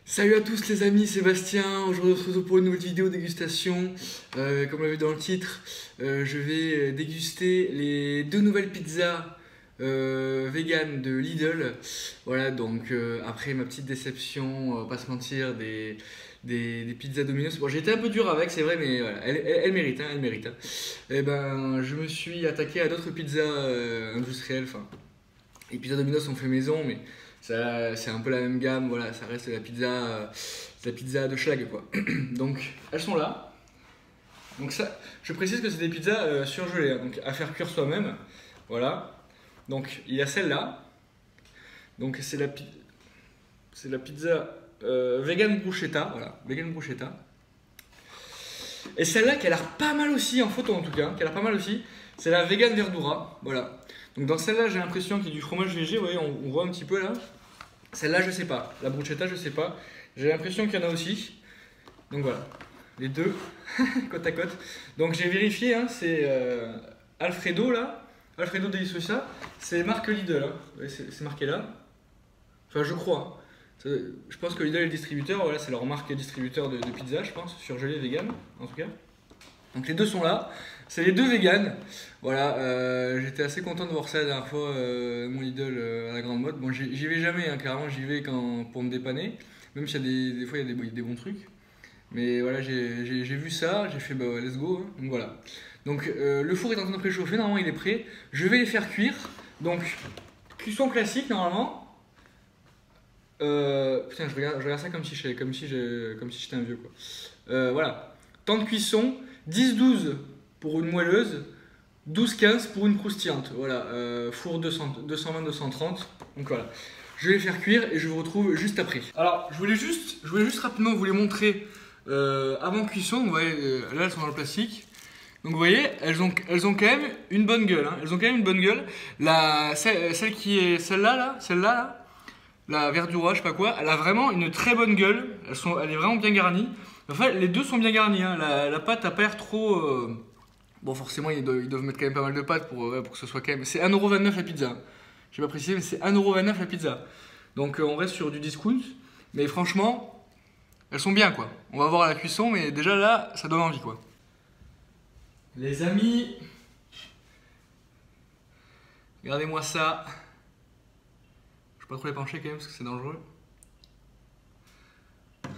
Salut à tous les amis, Sébastien. Aujourd'hui on se retrouve pour une nouvelle vidéo dégustation. Comme on l'a vu dans le titre, je vais déguster les deux nouvelles pizzas vegan de Lidl. Voilà, donc après ma petite déception, on va pas se mentir, des pizzas Domino's. Bon, j'ai été un peu dur avec, c'est vrai, mais voilà, elle mérite, hein, elle mérite. Et ben, je me suis attaqué à d'autres pizzas industrielles. Enfin, les pizzas Domino's sont fait maison, mais c'est un peu la même gamme, voilà, ça reste la pizza de Schlag quoi. Donc elles sont là. Donc ça, je précise que c'est des pizzas surgelées, hein, donc à faire cuire soi-même. Voilà. Donc il y a celle-là. Donc c'est la pizza vegan bruschetta, voilà, vegan bruschetta. Et celle-là qui a l'air pas mal aussi en photo en tout cas, qui a l'air pas mal aussi, c'est la vegan verdura, voilà. Donc dans celle-là j'ai l'impression qu'il y a du fromage léger, vous voyez, on voit un petit peu là. Celle-là, je sais pas. La bruschetta, je sais pas. J'ai l'impression qu'il y en a aussi. Donc voilà, les deux côte à côte. Donc j'ai vérifié, hein, c'est Alfredo là, Alfredo Deliciosa. C'est marque Lidl, hein. C'est marqué là. Enfin, je crois. Je pense que Lidl est le distributeur. Voilà, c'est leur marque distributeur de pizza, je pense, surgelé vegan en tout cas. Donc les deux sont là. C'est les deux véganes. Voilà, j'étais assez content de voir ça la dernière fois, mon Lidl à la grande mode. Bon, j'y vais jamais, hein, clairement, j'y vais pour me dépanner. Même s'il y a des fois, il y a des bons trucs. Mais voilà, j'ai vu ça, j'ai fait bah ouais, let's go, hein. Donc voilà. Donc le four est en train de préchauffer, normalement il est prêt. Je vais les faire cuire. Donc, cuisson classique normalement. Putain, je regarde ça comme si j'étais un vieux quoi. Voilà. Temps de cuisson 10-12 pour une moelleuse, 12-15 pour une croustillante. Voilà, four 220-230. Donc voilà. Je vais les faire cuire et je vous retrouve juste après. Alors, je voulais juste rapidement vous les montrer avant cuisson. Vous voyez, là elles sont dans le plastique. Donc vous voyez, elles ont quand même une bonne gueule. Hein. Elles ont quand même une bonne gueule. Celle qui est celle-là, la verdura, je sais pas quoi, elle a vraiment une très bonne gueule. Elle est vraiment bien garnie. Enfin, les deux sont bien garnis. Hein. La pâte a pas l'air trop. Bon, forcément, ils doivent mettre quand même pas mal de pâte pour que ce soit quand même. C'est 1,29€ la pizza. Je vais pas préciser, mais c'est 1,29€ la pizza. Donc, on reste sur du discount. Mais franchement, elles sont bien quoi. On va voir à la cuisson, mais déjà là, ça donne envie quoi. Les amis, regardez-moi ça. Je vais pas trop les pencher quand même parce que c'est dangereux.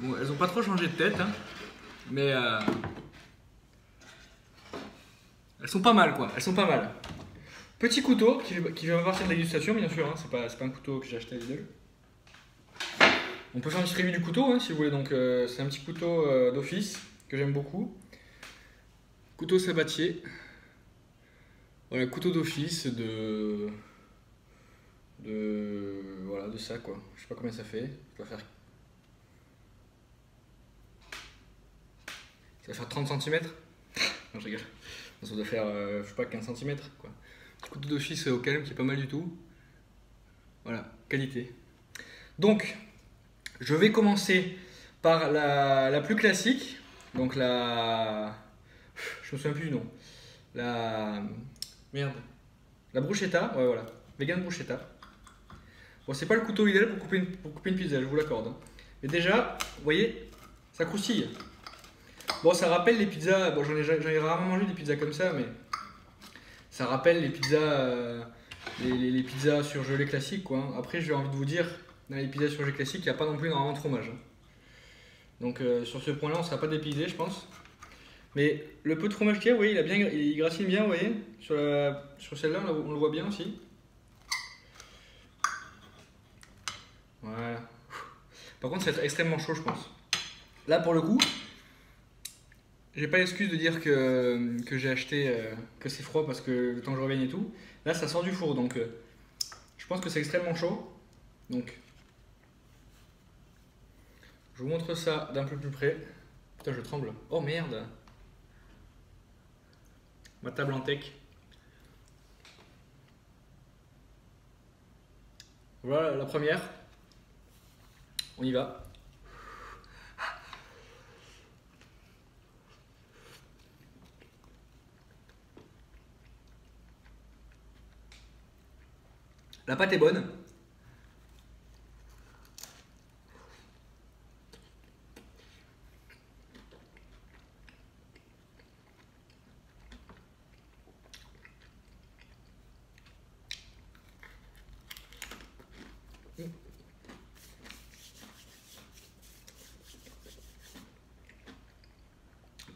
Bon, elles ont pas trop changé de tête, hein, mais elles sont pas mal quoi, elles sont pas mal. Petit couteau qui va partir de dégustation bien sûr, hein, c'est pas un couteau que j'ai acheté à Lidl. On peut faire une petite revue du couteau hein, si vous voulez, donc c'est un petit couteau d'office que j'aime beaucoup. Couteau sabatier. Voilà, couteau d'office voilà, de ça quoi. Je sais pas combien ça fait, ça va faire 30 cm. Non, je rigole. Ça doit faire, je sais pas, 15 cm quoi. Petit couteau d'office au calme qui est pas mal du tout. Voilà, qualité. Donc, je vais commencer par la plus classique. Donc je me souviens plus du nom. Merde. La bruschetta, ouais voilà. Vegan bruschetta. Bon, c'est pas le couteau idéal pour couper une pizza, je vous l'accorde. Hein. Mais déjà, vous voyez, ça croustille. Bon, ça rappelle les pizzas. Bon, j'en ai rarement mangé des pizzas comme ça, mais ça rappelle les pizzas, les pizzas surgelées classiques, quoi. Hein. Après, j'ai envie de vous dire, dans les pizzas surgelées classiques, il n'y a pas non plus énormément de fromage. Hein. Donc, sur ce point-là, on ne sera pas dépaysé, je pense. Mais le peu de fromage qu'il y a, vous voyez, il gratine bien, vous voyez. Sur celle-là, on le voit bien aussi. Voilà. Par contre, ça va être extrêmement chaud, je pense. Là, pour le coup, j'ai pas l'excuse de dire que j'ai acheté que c'est froid parce que le temps que je revienne et tout. Là, ça sort du four, donc je pense que c'est extrêmement chaud. Donc, je vous montre ça d'un peu plus près. Putain, je tremble. Oh merde! Ma table en tech. Voilà la première. On y va. La pâte est bonne.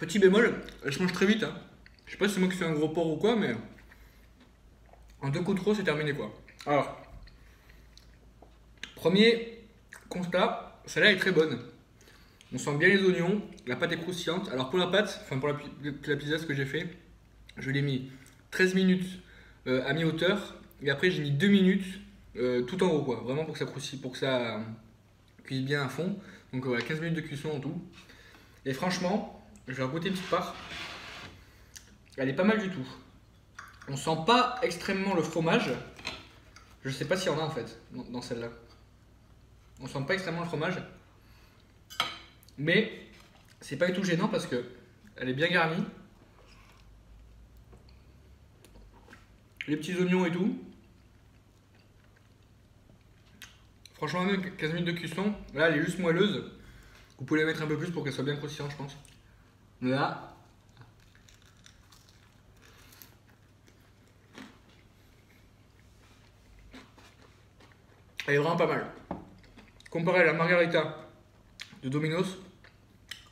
Petit bémol, elle se mange très vite. Hein. Je sais pas si c'est moi qui suis un gros porc ou quoi, mais en 2 coups de trop, c'est terminé quoi. Alors, premier constat, celle-là est très bonne. On sent bien les oignons, la pâte est croustillante. Alors pour la pâte, enfin pour la pizza, ce que j'ai fait, je l'ai mis 13 minutes à mi-hauteur et après j'ai mis 2 minutes tout en haut quoi, vraiment pour que ça croustille, pour que ça cuise bien à fond. Donc voilà, 15 minutes de cuisson en tout. Et franchement, je vais goûter une petite part. Elle est pas mal du tout. On sent pas extrêmement le fromage. Je sais pas s'il y en a en fait dans celle-là. On sent pas extrêmement le fromage. Mais c'est pas du tout gênant parce que elle est bien garnie. Les petits oignons et tout. Franchement, même 15 minutes de cuisson, là elle est juste moelleuse. Vous pouvez la mettre un peu plus pour qu'elle soit bien croustillante, je pense. Là. Elle est vraiment pas mal. Comparé à la margarita de Domino's,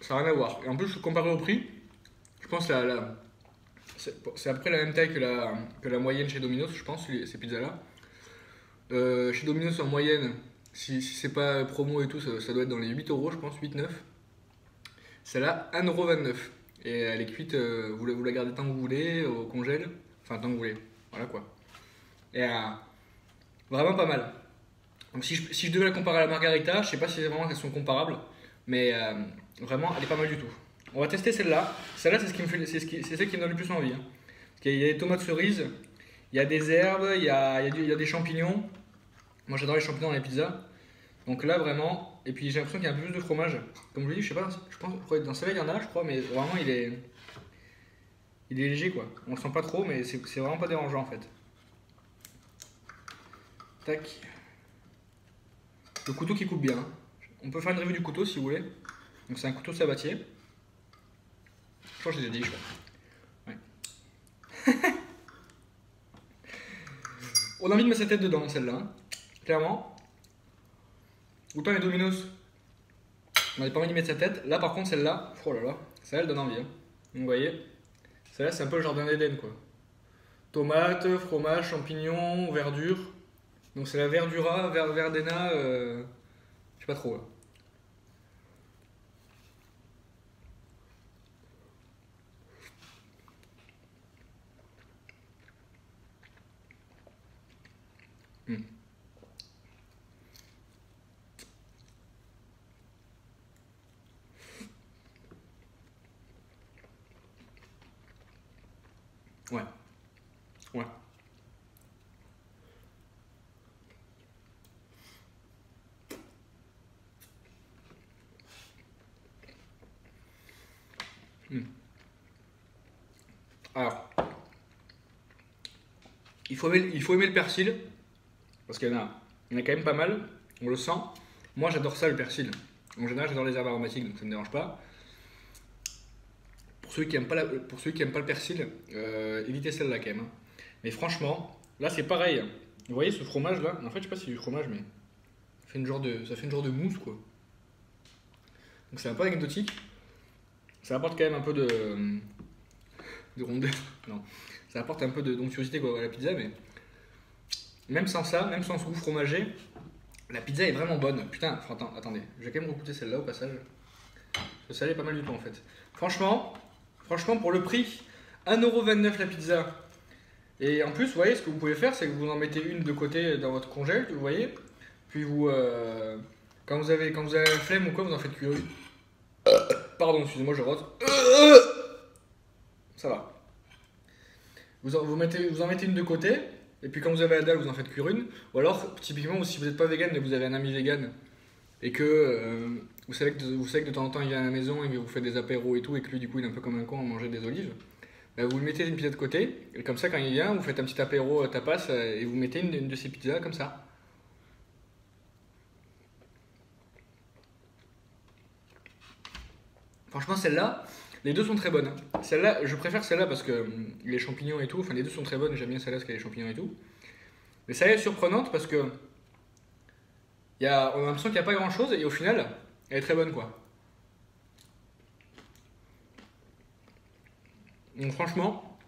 ça n'a rien à voir. Et en plus, comparé au prix, je pense que c'est à peu près la même taille que la moyenne chez Domino's, je pense, ces pizzas-là. Chez Domino's, en moyenne, si c'est pas promo et tout, ça doit être dans les 8 euros, je pense, 8-9. Celle-là, 1,29€. Et elle est cuite, vous la gardez tant que vous voulez, au congèle. Enfin, tant que vous voulez. Voilà quoi. Et vraiment pas mal. Donc si je devais la comparer à la margarita, je sais pas si c'est vraiment qu'elles sont comparables, mais vraiment elle est pas mal du tout. On va tester celle-là. Celle-là c'est celle qui me donne le plus envie. Hein. Parce qu'il y a des tomates cerises, il y a des herbes, il y a des champignons. Moi j'adore les champignons dans les pizzas. Donc là vraiment, et puis j'ai l'impression qu'il y a un peu plus de fromage. Comme je vous dis, je sais pas, je pense dans celle-là il y en a je crois, mais vraiment il est léger quoi. On le sent pas trop, mais c'est vraiment pas dérangeant en fait. Tac. Le couteau qui coupe bien. On peut faire une review du couteau si vous voulez. Donc c'est un couteau sabatier. Je crois que je l'ai déjà dit, je crois. Ouais. On a envie de mettre sa tête dedans celle-là. Hein. Clairement. Autant les Domino's, on n'avait pas envie de mettre sa tête. Là par contre celle-là, oh là là, celle-là elle donne envie. Hein. Donc vous voyez, celle-là c'est un peu le jardin d'Éden quoi. Tomates, fromage, champignons, verdure. Donc c'est la verdura, verdena, je sais pas trop. Là. Ouais. Ouais. Alors, il faut aimer le persil, parce qu'il y en a quand même pas mal, on le sent. Moi j'adore ça le persil. En général j'adore les herbes aromatiques, donc ça me dérange pas. Pour ceux qui aiment pas, le persil, évitez celle-là quand même. Hein. Mais franchement, là c'est pareil. Vous voyez ce fromage là? En fait je sais pas si c'est du fromage, mais ça fait une genre de mousse quoi. Donc c'est un peu anecdotique. Ça apporte quand même un peu de rondeur. Non, ça apporte un peu d'onctuosité à la pizza, mais même sans ça, même sans ce goût fromager, la pizza est vraiment bonne. Putain, attendez, je vais quand même goûter celle-là au passage. Parce que ça elle est pas mal du tout en fait. Franchement, pour le prix, 1,29€ la pizza. Et en plus, vous voyez, ce que vous pouvez faire, c'est que vous en mettez une de côté dans votre congèle, vous voyez. Puis vous, quand vous avez la flemme ou quoi, vous en faites cuire une. Pardon, excusez-moi, je rote. Ça va. Vous en mettez une de côté, et puis quand vous avez la dalle, vous en faites cuire une. Ou alors, typiquement, si vous n'êtes pas vegan, mais vous avez un ami vegan, et que vous savez que de temps en temps il vient à la maison et que vous faites des apéros et tout, et que lui, du coup, il est un peu comme un con à manger des olives, bah, vous le mettez une pizza de côté, et comme ça, quand il vient, vous faites un petit apéro tapas, et vous mettez une de ces pizzas comme ça. Franchement, celle-là, les deux sont très bonnes. Celle-là, je préfère celle-là parce que les champignons et tout, enfin les deux sont très bonnes, j'aime bien celle-là parce qu'il y a les champignons et tout. Mais celle-là est surprenante parce que on a l'impression qu'il n'y a pas grand-chose et au final, elle est très bonne quoi. Donc franchement,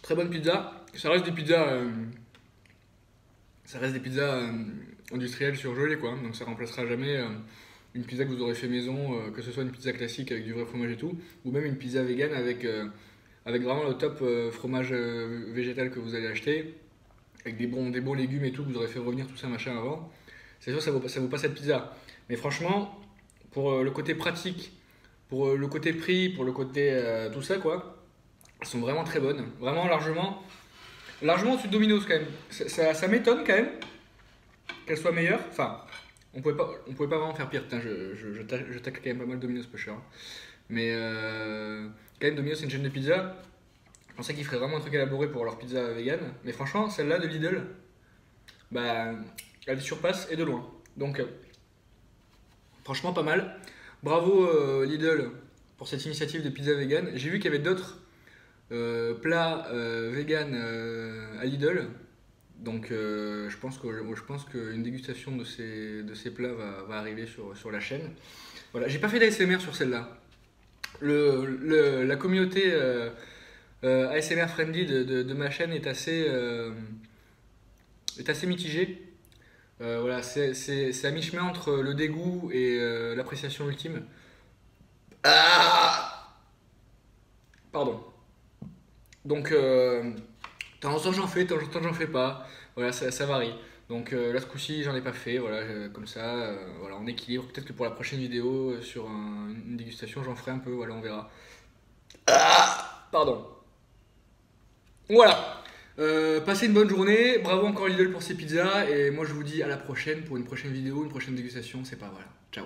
très bonne pizza. Ça reste des pizzas, industrielles surgelées quoi. Donc ça remplacera jamais une pizza que vous aurez fait maison, que ce soit une pizza classique avec du vrai fromage et tout, ou même une pizza vegan avec vraiment le top fromage végétal que vous allez acheter, avec des bons légumes et tout, que vous aurez fait revenir tout ça machin avant. C'est sûr, ça vaut pas cette pizza. Mais franchement, pour le côté pratique, pour le côté prix, pour le côté tout ça quoi, elles sont vraiment très bonnes. Vraiment largement au-dessus de Domino's quand même. Ça m'étonne quand même qu'elles soient meilleures. Enfin, on pouvait pas vraiment faire pire. Putain, je tacle quand même pas mal Domino's Pusher. Mais quand même, Domino's c'est une chaîne de pizza. Je pensais qu'ils feraient vraiment un truc élaboré pour leur pizza vegan. Mais franchement, celle-là de Lidl, bah, elle surpasse et de loin. Donc, franchement, pas mal. Bravo Lidl pour cette initiative de pizza vegan. J'ai vu qu'il y avait d'autres plats vegan à Lidl. Donc je pense qu'une dégustation de ces plats va arriver sur la chaîne. Voilà, j'ai pas fait d'ASMR sur celle-là. La communauté ASMR friendly de ma chaîne est assez mitigée. Voilà, c'est à mi-chemin entre le dégoût et l'appréciation ultime. Ah Pardon. Donc, de temps en temps j'en fais, de temps en temps j'en fais pas. Voilà, ça varie. Donc là, ce coup-ci, j'en ai pas fait. Voilà, comme ça, voilà, on équilibre. Peut-être que pour la prochaine vidéo sur une dégustation, j'en ferai un peu. Voilà, on verra. Pardon. Voilà. Passez une bonne journée. Bravo encore Lidl pour ces pizzas. Et moi, je vous dis à la prochaine pour une prochaine vidéo, une prochaine dégustation. C'est pas voilà. Ciao.